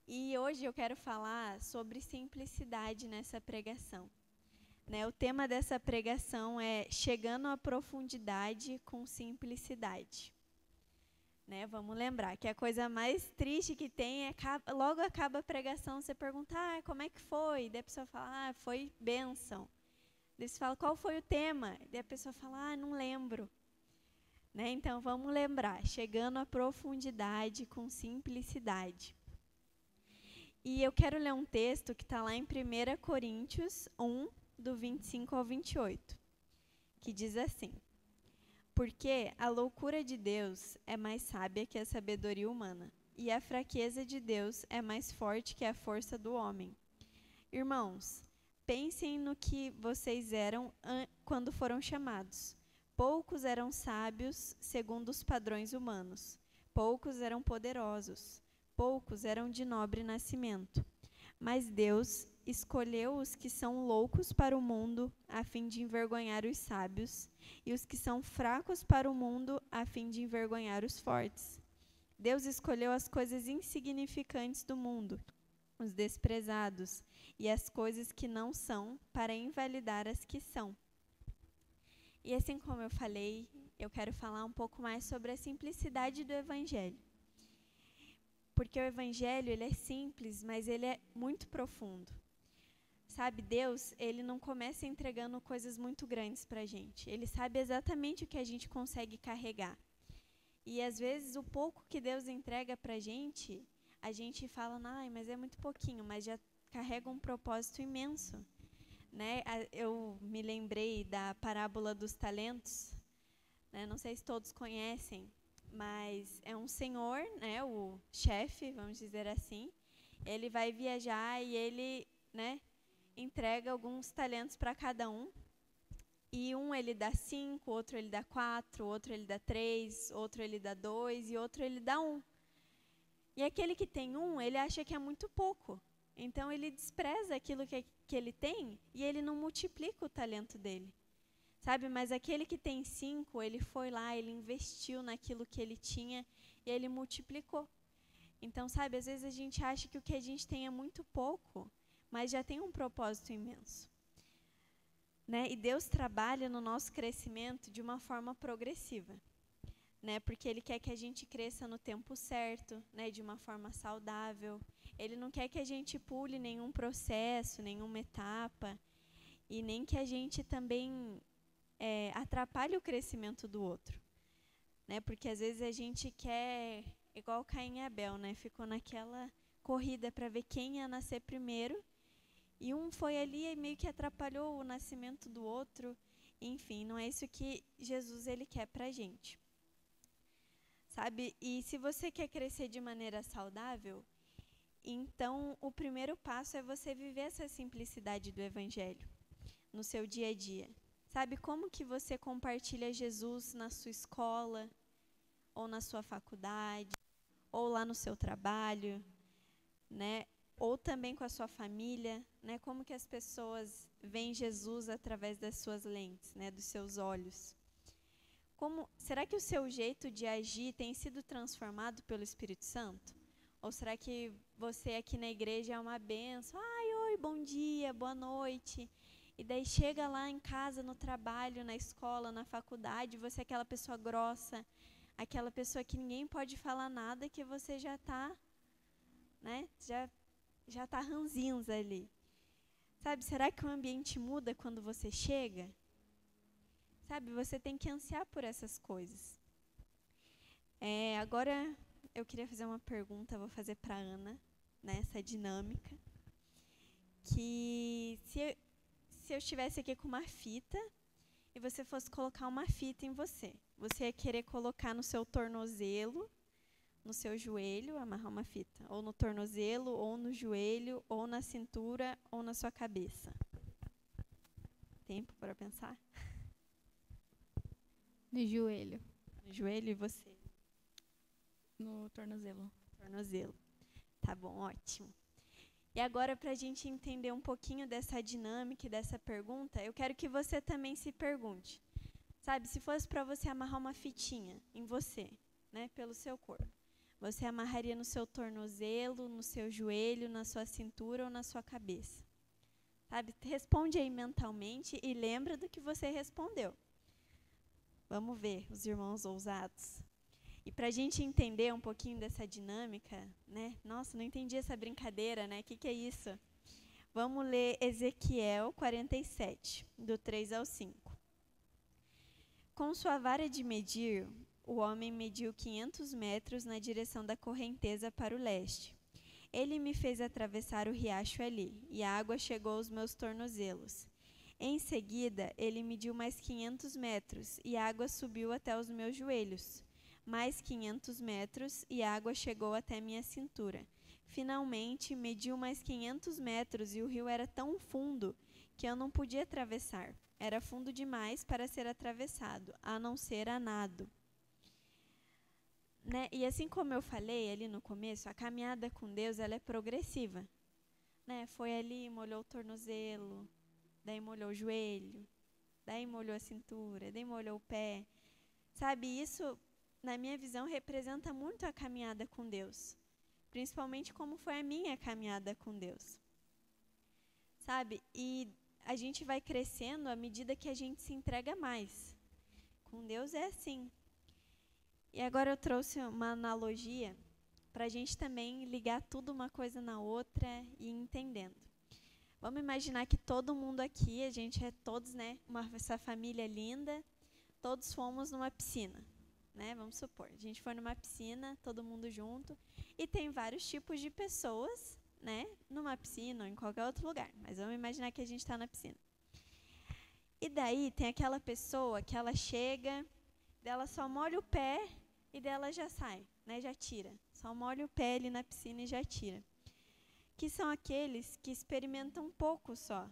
E hoje eu quero falar sobre simplicidade nessa pregação. O tema dessa pregação é chegando à profundidade com simplicidade. Vamos lembrar que a coisa mais triste que tem é logo acaba a pregação, você pergunta, como é que foi? Daí a pessoa fala, foi bênção. Daí você fala, qual foi o tema? Daí a pessoa fala, não lembro. Então vamos lembrar, chegando à profundidade com simplicidade. E eu quero ler um texto que está lá em 1 Coríntios 1, do 25 ao 28, que diz assim: Porque a loucura de Deus é mais sábia que a sabedoria humana, e a fraqueza de Deus é mais forte que a força do homem. Irmãos, pensem no que vocês eram quando foram chamados. Poucos eram sábios segundo os padrões humanos, poucos eram poderosos, poucos eram de nobre nascimento. Mas Deus escolheu os que são loucos para o mundo, a fim de envergonhar os sábios, e os que são fracos para o mundo, a fim de envergonhar os fortes. Deus escolheu as coisas insignificantes do mundo, os desprezados, e as coisas que não são, para invalidar as que são. E assim como eu falei, eu quero falar um pouco mais sobre a simplicidade do Evangelho. Porque o Evangelho, ele é simples, mas ele é muito profundo. Sabe, Deus, ele não começa entregando coisas muito grandes para a gente. Ele sabe exatamente o que a gente consegue carregar. E às vezes o pouco que Deus entrega para a gente fala, mas é muito pouquinho, mas já carrega um propósito imenso. Eu me lembrei da parábola dos talentos. Não sei se todos conhecem, mas é um senhor, o chefe, vamos dizer assim, ele vai viajar e ele, entrega alguns talentos para cada um. E um ele dá 5, outro ele dá 4, outro ele dá 3, outro ele dá 2 e outro ele dá 1. E aquele que tem 1, ele acha que é muito pouco. Então ele despreza aquilo que ele tem e ele não multiplica o talento dele. Sabe, mas aquele que tem 5, ele foi lá, ele investiu naquilo que ele tinha e ele multiplicou. Então, sabe, às vezes a gente acha que o que a gente tem é muito pouco, mas já tem um propósito imenso. E Deus trabalha no nosso crescimento de uma forma progressiva. Porque Ele quer que a gente cresça no tempo certo, de uma forma saudável. Ele não quer que a gente pule nenhum processo, nenhuma etapa, e nem que a gente também atrapalhe o crescimento do outro. Porque às vezes a gente quer, igual Caim e Abel, ficou naquela corrida para ver quem ia nascer primeiro, e um foi ali e meio que atrapalhou o nascimento do outro. Enfim, não é isso que Jesus ele quer para a gente. Sabe? E se você quer crescer de maneira saudável, então o primeiro passo é você viver essa simplicidade do Evangelho no seu dia a dia. Sabe como que você compartilha Jesus na sua escola, ou na sua faculdade, ou lá no seu trabalho, ou também com a sua família, como que as pessoas veem Jesus através das suas lentes, dos seus olhos. Será que o seu jeito de agir tem sido transformado pelo Espírito Santo? Ou será que você aqui na igreja é uma bênção? Oi, bom dia, boa noite. E daí chega lá em casa, no trabalho, na escola, na faculdade, você é aquela pessoa grossa, aquela pessoa que ninguém pode falar nada, que você já está, já está ranzinza ali. Sabe, será que o ambiente muda quando você chega? Sabe, você tem que ansiar por essas coisas. Agora eu queria fazer uma pergunta, vou fazer para a Ana, nessa dinâmica, que se eu estivesse aqui com uma fita e você fosse colocar uma fita em você ia querer colocar no seu tornozelo, no seu joelho, amarrar uma fita, ou no tornozelo, ou no joelho, ou na cintura, ou na sua cabeça. Tempo para pensar? No joelho. No joelho, e você? No tornozelo. Tornozelo. Tá bom, ótimo. E agora, para a gente entender um pouquinho dessa dinâmica e dessa pergunta, eu quero que você também se pergunte. Sabe, se fosse para você amarrar uma fitinha em você, pelo seu corpo, Você amarraria no seu tornozelo, no seu joelho, na sua cintura ou na sua cabeça? Sabe? Responde aí mentalmente e lembra do que você respondeu. Vamos ver, os irmãos ousados. E para a gente entender um pouquinho dessa dinâmica, né? Nossa, não entendi essa brincadeira, né? O que é isso? Vamos ler Ezequiel 47, do 3 ao 5. Com sua vara de medir, o homem mediu 500 metros na direção da correnteza para o leste. Ele me fez atravessar o riacho ali, e a água chegou aos meus tornozelos. Em seguida, ele mediu mais 500 metros, e a água subiu até os meus joelhos. Mais 500 metros, e a água chegou até minha cintura. Finalmente, mediu mais 500 metros, e o rio era tão fundo que eu não podia atravessar. Era fundo demais para ser atravessado, a não ser a nado. Né? E assim como eu falei ali no começo, a caminhada com Deus ela é progressiva. Né? Foi ali, molhou o tornozelo, daí molhou o joelho, daí molhou a cintura, daí molhou o pé. Sabe, isso, na minha visão, representa muito a caminhada com Deus. Principalmente como foi a minha caminhada com Deus. Sabe, e a gente vai crescendo à medida que a gente se entrega mais. Com Deus é assim. E agora eu trouxe uma analogia para a gente também ligar tudo uma coisa na outra e ir entendendo. Vamos imaginar que todo mundo aqui, a gente é todos, né, essa família linda, todos fomos numa piscina, né? Vamos supor, a gente foi numa piscina, todo mundo junto, e tem vários tipos de pessoas, né, numa piscina ou em qualquer outro lugar, mas vamos imaginar que a gente está na piscina. E daí tem aquela pessoa que ela chega, dela só molha o pé e dela já sai, né, já tira. Só molha o pé ali na piscina e já tira. Que são aqueles que experimentam um pouco só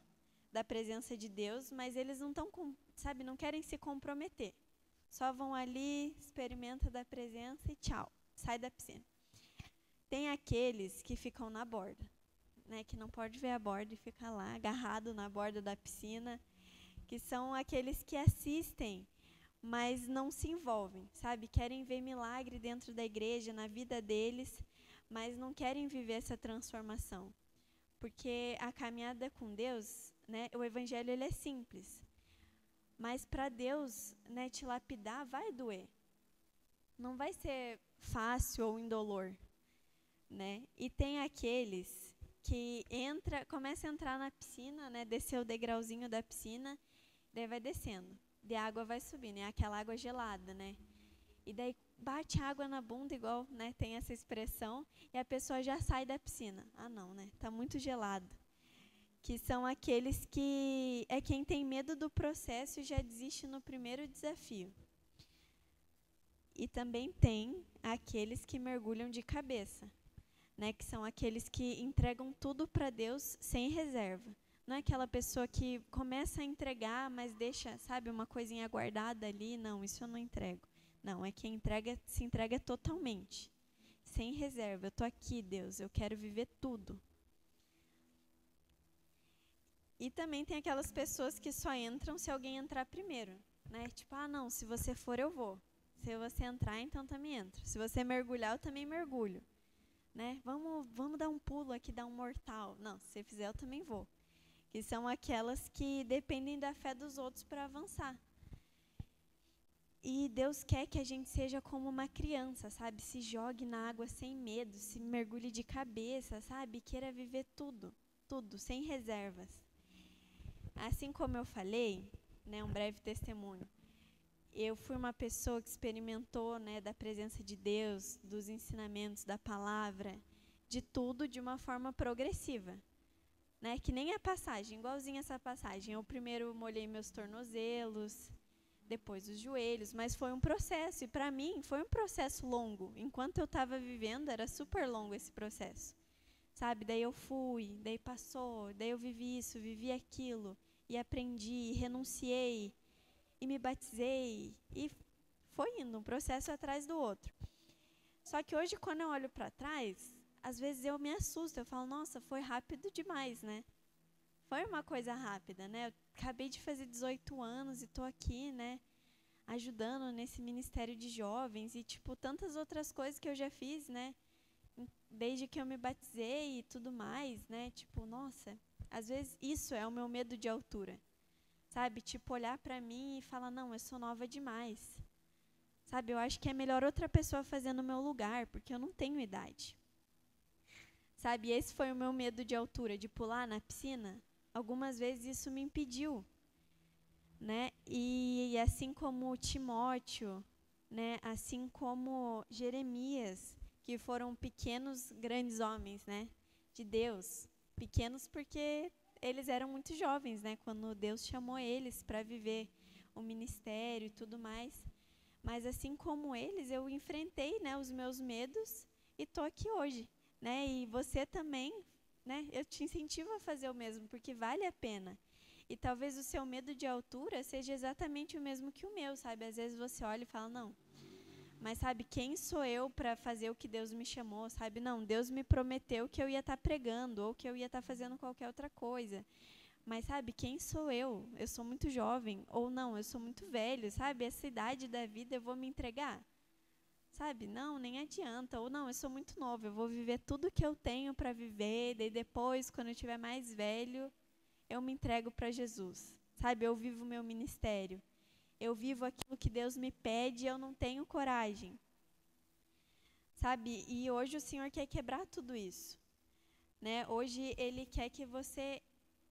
da presença de Deus, mas eles não estão, sabe, não querem se comprometer. Só vão ali, experimentam da presença e tchau, sai da piscina. Tem aqueles que ficam na borda, né, que não pode ver a borda e fica lá agarrado na borda da piscina, que são aqueles que assistem, mas não se envolvem, sabe? Querem ver milagre dentro da igreja, na vida deles, mas não querem viver essa transformação. Porque a caminhada com Deus, né, o evangelho ele é simples. Mas para Deus, né, te lapidar vai doer. Não vai ser fácil ou indolor, né? E tem aqueles que começa a entrar na piscina, né, descer o degrauzinho da piscina, daí vai descendo. De água vai subindo, é aquela água gelada, né? E daí bate água na bunda, igual, né, tem essa expressão, e a pessoa já sai da piscina. Ah, não, né? Tá muito gelado. Que são aqueles que é quem tem medo do processo e já desiste no primeiro desafio. E também tem aqueles que mergulham de cabeça, né? Que são aqueles que entregam tudo para Deus sem reserva. Não é aquela pessoa que começa a entregar, mas deixa, sabe, uma coisinha guardada ali. Não, isso eu não entrego. Não, é quem se entrega totalmente, sem reserva. Eu estou aqui, Deus, eu quero viver tudo. E também tem aquelas pessoas que só entram se alguém entrar primeiro, né? Tipo, ah, não, se você for, eu vou. Se você entrar, então também entro. Se você mergulhar, eu também mergulho. Né? Vamos dar um pulo aqui, dar um mortal. Não, se você fizer, eu também vou. Que são aquelas que dependem da fé dos outros para avançar. E Deus quer que a gente seja como uma criança, sabe? Se jogue na água sem medo, se mergulhe de cabeça, sabe? Queira viver tudo, sem reservas. Assim como eu falei, né, um breve testemunho. Eu fui uma pessoa que experimentou, né, da presença de Deus, dos ensinamentos, da palavra, de tudo de uma forma progressiva. Né, que nem a passagem, igualzinha essa passagem. Eu primeiro molhei meus tornozelos, depois os joelhos, mas foi um processo. E para mim foi um processo longo. Enquanto eu estava vivendo, era super longo esse processo. Sabe, daí eu fui, daí passou, daí eu vivi isso, vivi aquilo. E aprendi, e renunciei, e me batizei. E foi indo, um processo atrás do outro. Só que hoje, quando eu olho para trás, às vezes eu me assusto, eu falo, nossa, foi rápido demais, né? Foi uma coisa rápida, né? Eu acabei de fazer 18 anos e estou aqui, né? ajudando nesse ministério de jovens e, tipo, tantas outras coisas que eu já fiz, né? Desde que eu me batizei e tudo mais, né? Tipo, nossa, às vezes isso é o meu medo de altura, sabe? Tipo, olhar pra mim e falar, não, eu sou nova demais, sabe? Eu acho que é melhor outra pessoa fazer no meu lugar, porque eu não tenho idade, sabe? Esse foi o meu medo de altura, de pular na piscina. Algumas vezes isso me impediu, né? E assim como Timóteo, né? Assim como Jeremias, que foram pequenos, grandes homens, né? De Deus. Pequenos porque eles eram muito jovens, né? Quando Deus chamou eles para viver o ministério e tudo mais. Mas assim como eles, eu enfrentei, né, os meus medos e tô aqui hoje, né? E você também, né? Eu te incentivo a fazer o mesmo, porque vale a pena. E talvez o seu medo de altura seja exatamente o mesmo que o meu, sabe? Às vezes você olha e fala, não, mas sabe, quem sou eu para fazer o que Deus me chamou, sabe? Não, Deus me prometeu que eu ia estar pregando ou que eu ia estar fazendo qualquer outra coisa. Mas sabe, quem sou eu? Eu sou muito jovem ou não, eu sou muito velho, sabe? Essa idade da vida eu vou me entregar? Sabe? Não, nem adianta. Ou não, eu sou muito novo, eu vou viver tudo que eu tenho para viver, daí depois, quando eu estiver mais velho, eu me entrego para Jesus. Sabe? Eu vivo o meu ministério. Eu vivo aquilo que Deus me pede e eu não tenho coragem. Sabe? E hoje o Senhor quer quebrar tudo isso, né? Hoje Ele quer que você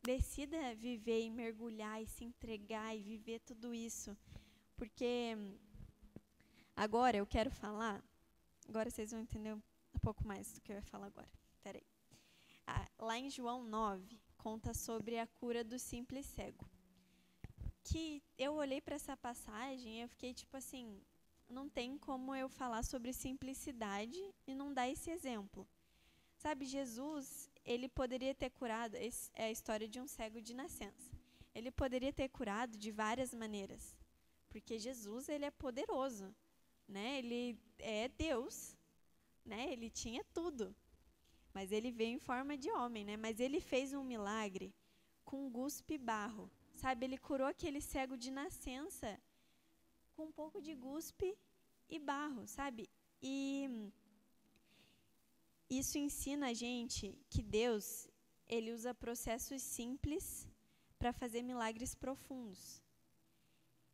decida viver e mergulhar e se entregar e viver tudo isso. Porque agora eu quero falar, agora vocês vão entender um pouco mais do que eu ia falar agora. Peraí. Lá em João 9, conta sobre a cura do simples cego. Que eu olhei para essa passagem e eu fiquei tipo assim, não tem como eu falar sobre simplicidade e não dar esse exemplo. Sabe, Jesus, ele poderia ter curado, é a história de um cego de nascença. Ele poderia ter curado de várias maneiras, porque Jesus, ele é poderoso, né? Ele é Deus, né? Ele tinha tudo, mas ele veio em forma de homem, né? Mas ele fez um milagre com guspe e barro, sabe? Ele curou aquele cego de nascença com um pouco de guspe e barro, sabe? E isso ensina a gente que Deus, ele usa processos simples para fazer milagres profundos.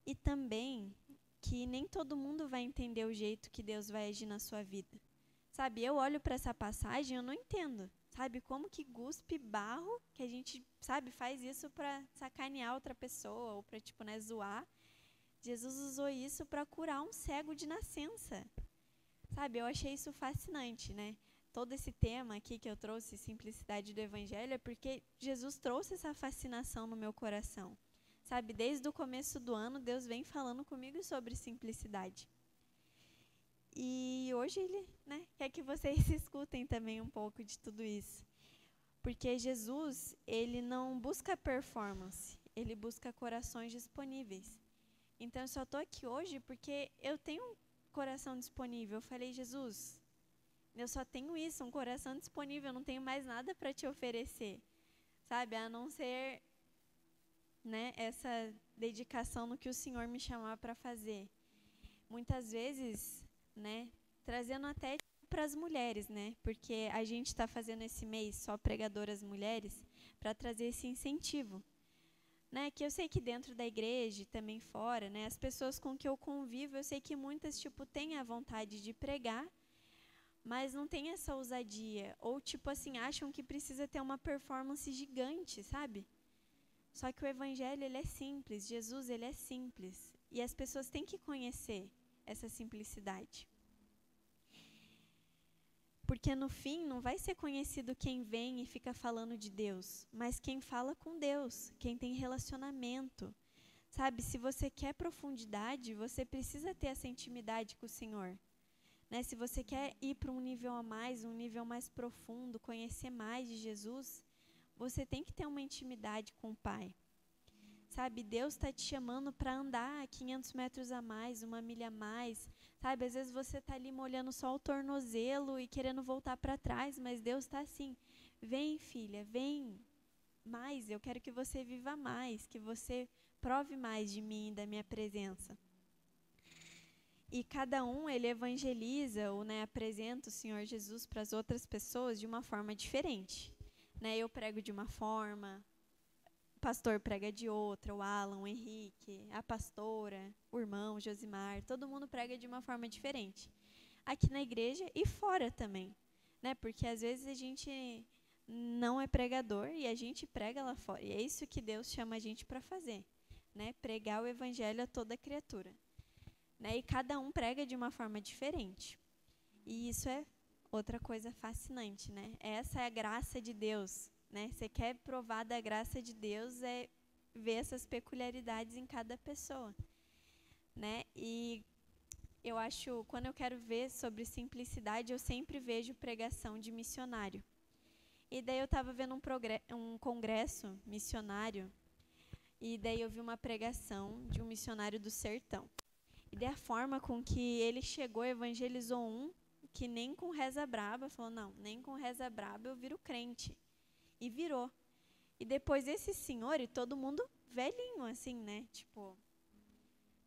E também que nem todo mundo vai entender o jeito que Deus vai agir na sua vida. Sabe, eu olho para essa passagem e eu não entendo. Sabe, como que guspe barro, que a gente, sabe, faz isso para sacanear outra pessoa ou para, tipo, né, zoar. Jesus usou isso para curar um cego de nascença. Sabe, eu achei isso fascinante, né? Todo esse tema aqui que eu trouxe, simplicidade do Evangelho, é porque Jesus trouxe essa fascinação no meu coração. Sabe, desde o começo do ano, Deus vem falando comigo sobre simplicidade. E hoje Ele, né, quer que vocês escutem também um pouco de tudo isso. Porque Jesus, Ele não busca performance, Ele busca corações disponíveis. Então, eu só estou aqui hoje porque eu tenho um coração disponível. Eu falei, Jesus, eu só tenho isso, um coração disponível, eu não tenho mais nada para te oferecer, sabe? A não ser, né, essa dedicação no que o Senhor me chamar para fazer. Muitas vezes, né, trazendo até para as mulheres, né? Porque a gente está fazendo esse mês só pregadoras mulheres para trazer esse incentivo. Né, que eu sei que dentro da igreja e também fora, né, as pessoas com que eu convivo, eu sei que muitas, tipo, têm a vontade de pregar, mas não tem essa ousadia, ou, tipo assim, acham que precisa ter uma performance gigante, sabe? Só que o Evangelho, ele é simples, Jesus, ele é simples, e as pessoas têm que conhecer essa simplicidade. Porque no fim não vai ser conhecido quem vem e fica falando de Deus, mas quem fala com Deus, quem tem relacionamento. Sabe, se você quer profundidade, você precisa ter essa intimidade com o Senhor. Né? Se você quer ir para um nível mais profundo, conhecer mais de Jesus, você tem que ter uma intimidade com o Pai. Sabe, Deus está te chamando para andar 500 metros a mais, 1 milha a mais. Sabe, às vezes você está ali molhando só o tornozelo e querendo voltar para trás, mas Deus está assim, vem filha, vem mais, eu quero que você viva mais, que você prove mais de mim e da minha presença. E cada um, ele evangeliza ou, né, apresenta o Senhor Jesus para as outras pessoas de uma forma diferente. Né? Eu prego de uma forma, o pastor prega de outra, o Alan, o Henrique, a pastora, o irmão, o Josimar, todo mundo prega de uma forma diferente. Aqui na igreja e fora também. Né? Porque às vezes a gente não é pregador e a gente prega lá fora. E é isso que Deus chama a gente para fazer. Né? Pregar o evangelho a toda criatura. Né? E cada um prega de uma forma diferente. E isso é outra coisa fascinante, né? Essa é a graça de Deus, né? Você quer provar da graça de Deus, é ver essas peculiaridades em cada pessoa, né? E eu acho, quando eu quero ver sobre simplicidade, eu sempre vejo pregação de missionário. E daí eu estava vendo um congresso missionário, e daí eu vi uma pregação de um missionário do sertão. E da forma com que ele chegou, evangelizou que nem com reza braba, falou, não, nem com reza braba eu viro crente. E virou. E depois esse senhor, e todo mundo velhinho, assim, né? Tipo,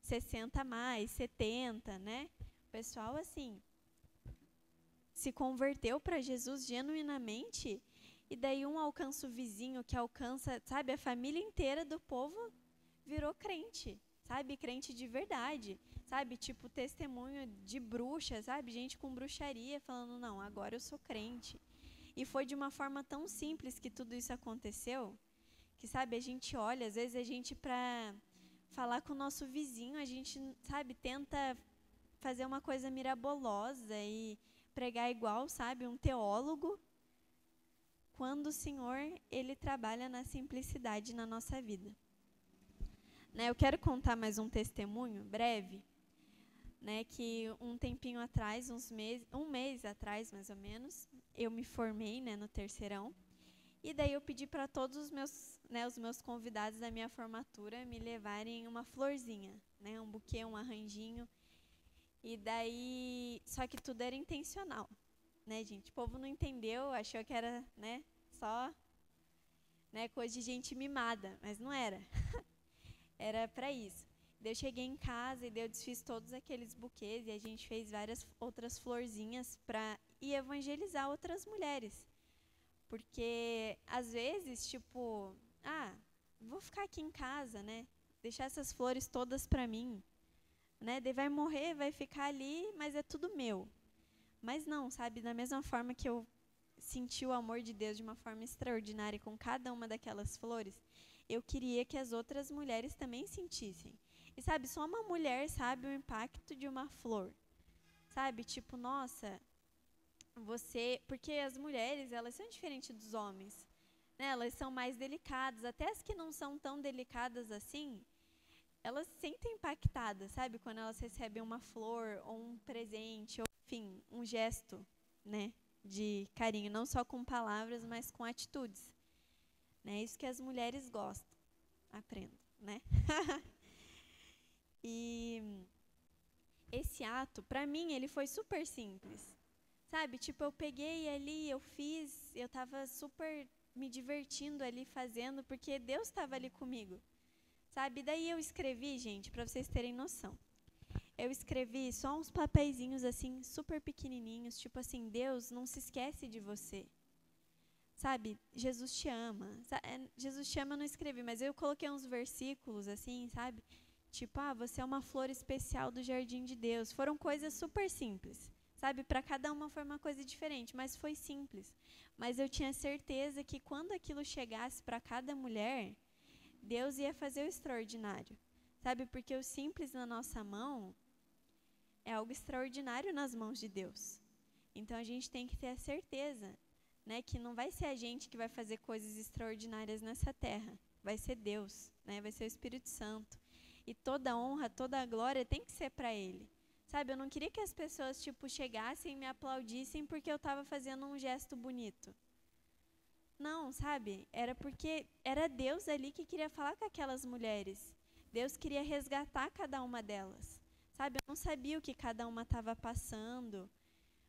60 a mais, 70, né? O pessoal, assim, se converteu para Jesus genuinamente, e daí um alcança o vizinho, que alcança, sabe, a família inteira do povo virou crente. Sabe, crente de verdade, sabe, tipo testemunho de bruxa, sabe, gente com bruxaria falando, não, agora eu sou crente. E foi de uma forma tão simples que tudo isso aconteceu, que, sabe, a gente olha, às vezes a gente, para falar com o nosso vizinho, a gente, sabe, tenta fazer uma coisa mirabolosa e pregar igual, sabe, um teólogo, quando o Senhor, ele trabalha na simplicidade na nossa vida. Né, eu quero contar mais um testemunho breve, né, que um tempinho atrás, um mês atrás mais ou menos, eu me formei, né, no terceirão, e daí eu pedi para todos os meus convidados da minha formatura me levarem uma florzinha, né, um buquê, um arranjinho, e daí, só que tudo era intencional, né, gente, o povo não entendeu, achou que era, né, só, né, coisa de gente mimada, mas não era. Era para isso. Daí eu cheguei em casa e daí eu desfiz todos aqueles buquês e a gente fez várias outras florzinhas para ir evangelizar outras mulheres. Porque, às vezes, tipo, vou ficar aqui em casa, né? Deixar essas flores todas para mim. Né? Daí vai morrer, vai ficar ali, mas é tudo meu. Mas não, sabe? Da mesma forma que eu senti o amor de Deus de uma forma extraordinária com cada uma daquelas flores, eu queria que as outras mulheres também sentissem. E, sabe, só uma mulher sabe o impacto de uma flor. Sabe, tipo, nossa, porque as mulheres, elas são diferentes dos homens. Né? Elas são mais delicadas. Até as que não são tão delicadas assim, elas se sentem impactadas, sabe? Quando elas recebem uma flor ou um presente, ou, enfim, um gesto, né, de carinho. Não só com palavras, mas com atitudes. É isso que as mulheres gostam. Aprendo, né? E esse ato, para mim, ele foi super simples. Sabe? Tipo, eu peguei ali, eu estava super me divertindo ali fazendo, porque Deus estava ali comigo. Sabe? Daí eu escrevi, gente, para vocês terem noção. Eu escrevi só uns papeizinhos assim, super pequenininhos, tipo assim, Deus não se esquece de você. Sabe, Jesus te ama. Jesus te ama eu não escrevi, mas eu coloquei uns versículos assim, sabe? Tipo, você é uma flor especial do jardim de Deus. Foram coisas super simples, sabe? Para cada uma foi uma coisa diferente, mas foi simples. Mas eu tinha certeza que quando aquilo chegasse para cada mulher, Deus ia fazer o extraordinário, sabe? Porque o simples na nossa mão é algo extraordinário nas mãos de Deus. Então a gente tem que ter a certeza, né, que não vai ser a gente que vai fazer coisas extraordinárias nessa terra, vai ser Deus, né, vai ser o Espírito Santo. E toda a honra, toda a glória tem que ser para Ele. Sabe, eu não queria que as pessoas tipo chegassem e me aplaudissem porque eu estava fazendo um gesto bonito. Não, sabe, era porque era Deus ali que queria falar com aquelas mulheres. Deus queria resgatar cada uma delas. Sabe, eu não sabia o que cada uma estava passando,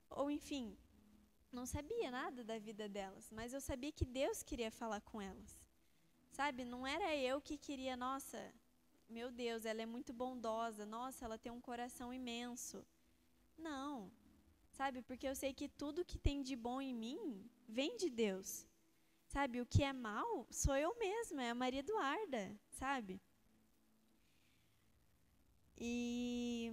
ou enfim, não sabia nada da vida delas, mas eu sabia que Deus queria falar com elas. Sabe, não era eu que queria, nossa, meu Deus, ela é muito bondosa, nossa, ela tem um coração imenso. Não, sabe, porque eu sei que tudo que tem de bom em mim vem de Deus. Sabe, o que é mal sou eu mesma, é a Maria Eduarda, sabe? E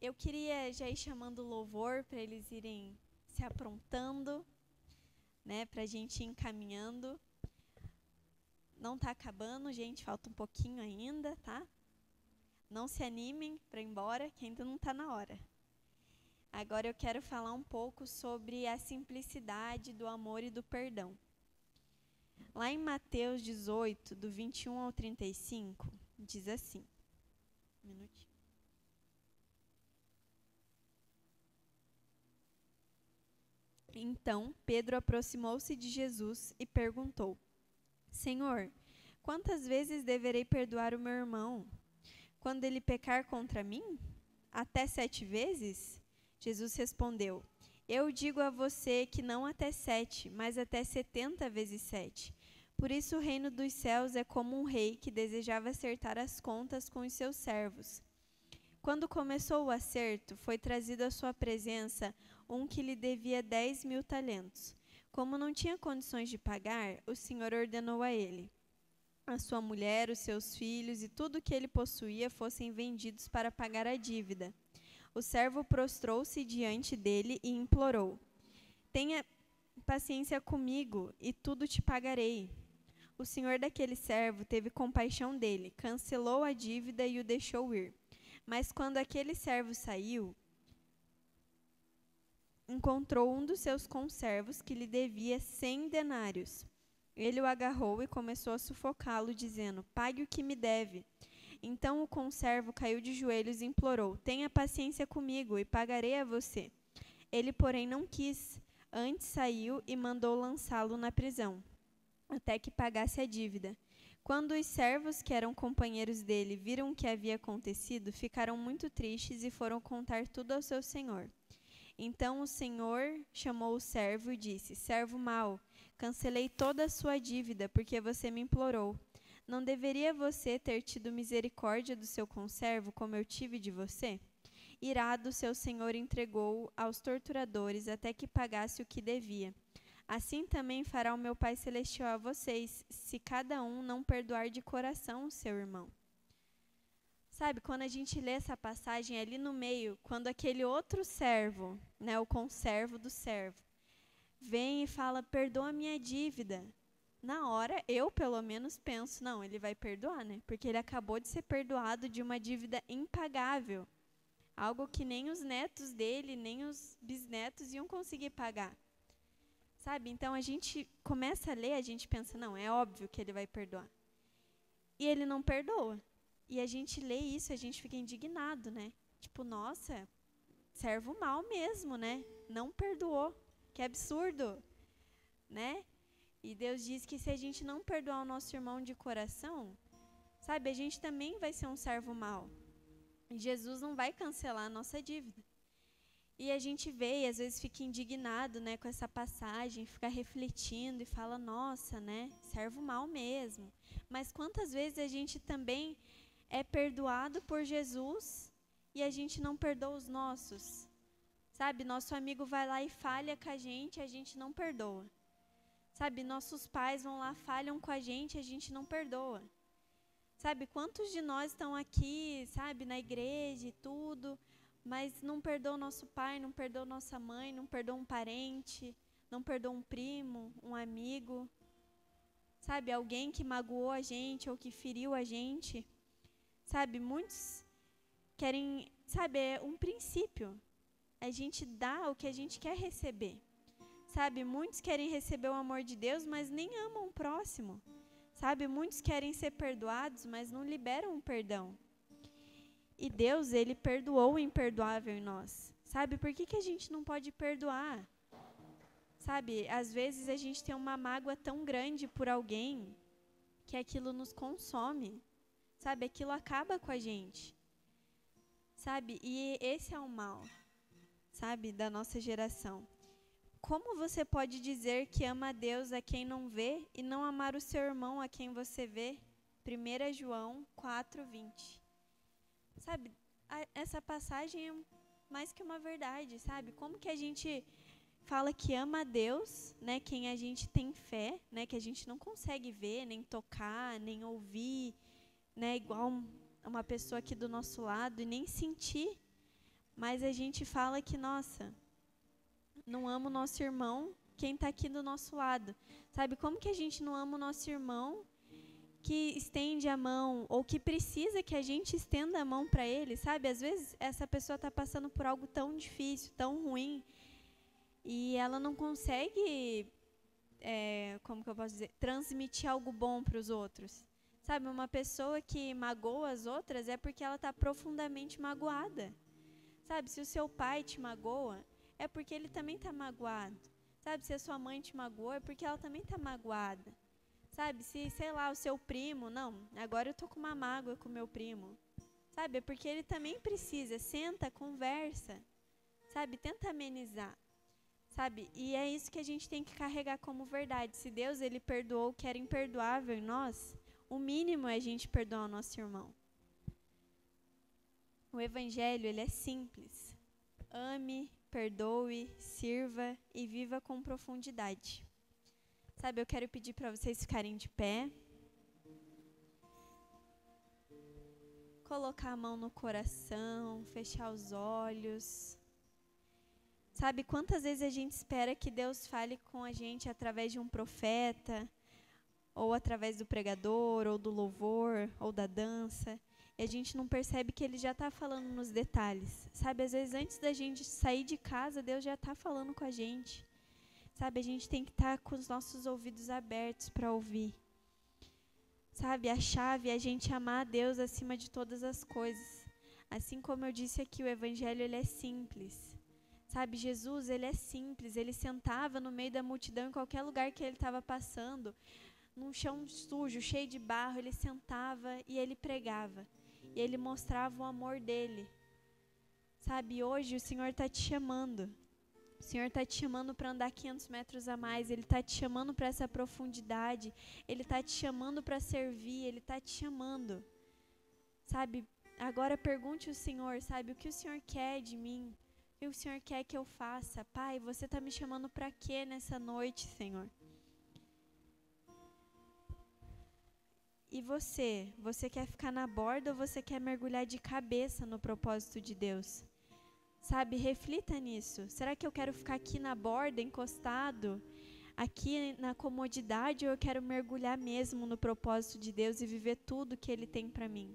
eu queria já ir chamando o louvor para eles irem se aprontando, né, para a gente ir encaminhando. Não está acabando, gente, falta um pouquinho ainda, tá? Não se animem para ir embora, que ainda não está na hora. Agora eu quero falar um pouco sobre a simplicidade do amor e do perdão. Lá em Mateus 18, do 21 ao 35, diz assim. Um minutinho. Então, Pedro aproximou-se de Jesus e perguntou: Senhor, quantas vezes deverei perdoar o meu irmão quando ele pecar contra mim? Até 7 vezes? Jesus respondeu: Eu digo a você que não até 7, mas até 70 vezes 7. Por isso o reino dos céus é como um rei que desejava acertar as contas com os seus servos. Quando começou o acerto, foi trazido à sua presença um que lhe devia 10.000 talentos. Como não tinha condições de pagar, o Senhor ordenou a ele: a sua mulher, os seus filhos e tudo o que ele possuía fossem vendidos para pagar a dívida. O servo prostrou-se diante dele e implorou: Tenha paciência comigo e tudo te pagarei. O senhor daquele servo teve compaixão dele, cancelou a dívida e o deixou ir. Mas quando aquele servo saiu, encontrou um dos seus conservos que lhe devia 100 denários. Ele o agarrou e começou a sufocá-lo, dizendo: Pague o que me deve. Então o conservo caiu de joelhos e implorou: Tenha paciência comigo e pagarei a você. Ele, porém, não quis. Antes saiu e mandou lançá-lo na prisão, até que pagasse a dívida. Quando os servos, que eram companheiros dele, viram o que havia acontecido, ficaram muito tristes e foram contar tudo ao seu senhor. Então o senhor chamou o servo e disse: Servo mau, cancelei toda a sua dívida, porque você me implorou. Não deveria você ter tido misericórdia do seu conservo, como eu tive de você? Irado, seu senhor entregou-o aos torturadores até que pagasse o que devia. Assim também fará o meu Pai Celestial a vocês, se cada um não perdoar de coração o seu irmão. Sabe, quando a gente lê essa passagem ali no meio, quando aquele outro servo, né, o conservo do servo, vem e fala: perdoa a minha dívida. Na hora, eu pelo menos penso: não, ele vai perdoar, né? Porque ele acabou de ser perdoado de uma dívida impagável. Algo que nem os netos dele, nem os bisnetos iam conseguir pagar. Sabe? Então a gente começa a ler, a gente pensa: não, é óbvio que ele vai perdoar. E ele não perdoa. E a gente lê isso, a gente fica indignado, né? Tipo, nossa, servo mau mesmo, né? Não perdoou. Que absurdo, né? E Deus diz que se a gente não perdoar o nosso irmão de coração, sabe, a gente também vai ser um servo mau. E Jesus não vai cancelar a nossa dívida. E a gente vê e às vezes fica indignado, né, com essa passagem, fica refletindo e fala: nossa, né, servo mau mesmo. Mas quantas vezes a gente também é perdoado por Jesus e a gente não perdoa os nossos? Sabe, nosso amigo vai lá e falha com a gente não perdoa. Sabe, nossos pais vão lá, falham com a gente não perdoa. Sabe, quantos de nós estão aqui, sabe, na igreja e tudo, mas não perdoa nosso pai, não perdoa nossa mãe, não perdoa um parente, não perdoa um primo, um amigo, sabe, alguém que magoou a gente ou que feriu a gente. Sabe, muitos querem, sabe, é um princípio. A gente dá o que a gente quer receber. Sabe, muitos querem receber o amor de Deus, mas nem amam o próximo. Sabe, muitos querem ser perdoados, mas não liberam o perdão. E Deus, Ele perdoou o imperdoável em nós. Sabe, por que a gente não pode perdoar? Sabe, às vezes a gente tem uma mágoa tão grande por alguém que aquilo nos consome. Sabe, aquilo acaba com a gente. Sabe, e esse é o mal, sabe, da nossa geração. Como você pode dizer que ama a Deus a quem não vê e não amar o seu irmão a quem você vê? 1 João 4:20. Sabe, essa passagem é mais que uma verdade, sabe? Como que a gente fala que ama a Deus, né? Quem a gente tem fé, né? Que a gente não consegue ver, nem tocar, nem ouvir, né? Igual uma pessoa aqui do nosso lado, e nem sentir. Mas a gente fala que, nossa, não ama o nosso irmão, quem está aqui do nosso lado. Sabe, como que a gente não ama o nosso irmão que estende a mão, ou que precisa que a gente estenda a mão para ele, sabe? Às vezes essa pessoa está passando por algo tão difícil, tão ruim, e ela não consegue, como que eu posso dizer, transmitir algo bom para os outros. Sabe, uma pessoa que magoa as outras é porque ela está profundamente magoada. Sabe, se o seu pai te magoa, é porque ele também está magoado. Sabe, se a sua mãe te magoou, é porque ela também está magoada. Sabe, se, sei lá, o seu primo, não, agora eu tô com uma mágoa com o meu primo. Sabe, é porque ele também precisa, senta, conversa. Sabe, tenta amenizar. Sabe, e é isso que a gente tem que carregar como verdade. Se Deus, ele perdoou o que era imperdoável em nós, o mínimo é a gente perdoar o nosso irmão. O evangelho, ele é simples. Ame, perdoe, sirva e viva com profundidade. Sabe, eu quero pedir para vocês ficarem de pé. Colocar a mão no coração, fechar os olhos. Sabe, quantas vezes a gente espera que Deus fale com a gente através de um profeta, ou através do pregador, ou do louvor, ou da dança, e a gente não percebe que Ele já está falando nos detalhes. Sabe, às vezes antes da gente sair de casa, Deus já está falando com a gente. Sabe, a gente tem que estar com os nossos ouvidos abertos para ouvir. Sabe, a chave é a gente amar a Deus acima de todas as coisas. Assim como eu disse aqui, o evangelho, ele é simples. Sabe, Jesus, ele é simples. Ele sentava no meio da multidão, em qualquer lugar que ele estava passando, num chão sujo, cheio de barro, ele sentava e ele pregava. E ele mostrava o amor dele. Sabe, hoje o Senhor está te chamando. O Senhor está te chamando para andar 500 metros a mais. Ele está te chamando para essa profundidade. Ele está te chamando para servir. Ele está te chamando. Sabe, agora pergunte ao Senhor, sabe, o que o Senhor quer de mim? O que o Senhor quer que eu faça? Pai, você está me chamando para quê nessa noite, Senhor? E você? Você quer ficar na borda ou você quer mergulhar de cabeça no propósito de Deus? Sabe, reflita nisso. Será que eu quero ficar aqui na borda, encostado, aqui na comodidade, ou eu quero mergulhar mesmo no propósito de Deus e viver tudo que Ele tem para mim?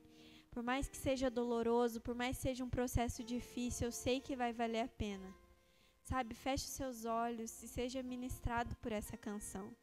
Por mais que seja doloroso, por mais que seja um processo difícil, eu sei que vai valer a pena. Sabe, feche os seus olhos e seja ministrado por essa canção.